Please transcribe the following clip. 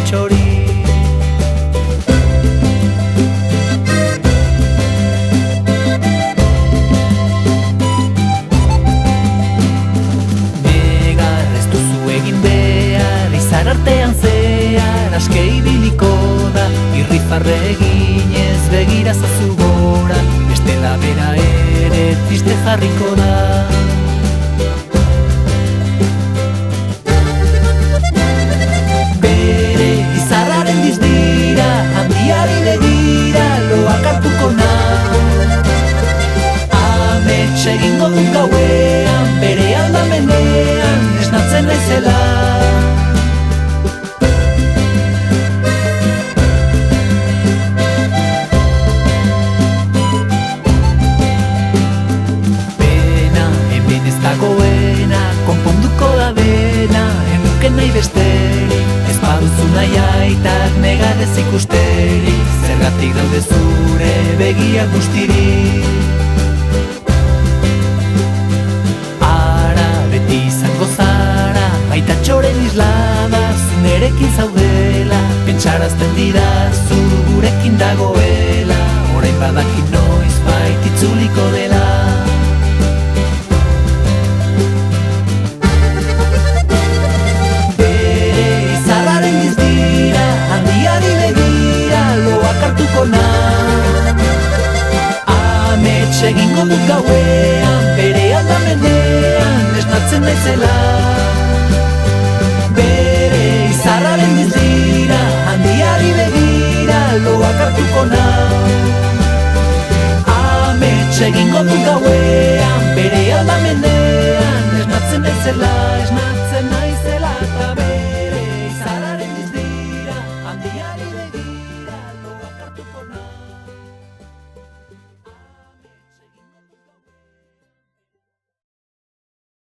txori. Izar artean zehar aske ibiliko da, irrifarre eginez begira zazu gora, bestela bera ere triste jarriko da. Bere izarraren dizdira, handiari begira loak hartuko na. Amets egingo dut gauean, bere aldamenean esnatzen naizela. Konponduko da dena, enuken nahi besterik, ez baduzu nahi aitak negarrez ikusterik, zergatik daude zure begiak guztirik. Ara beti izango zara, aitatxoren islada, zunerekin zaudela, pentsarazten didazu gurekin dagoela, orain badaki noiz bait itzuliko dela. Amets egingo dut gauean, bere aldamenean esnatzen naizela. Bere izarraren dizdira, handiari begira loak hartuko na. Amets egingo dut gauean, bere aldamenean esnatzen naizela.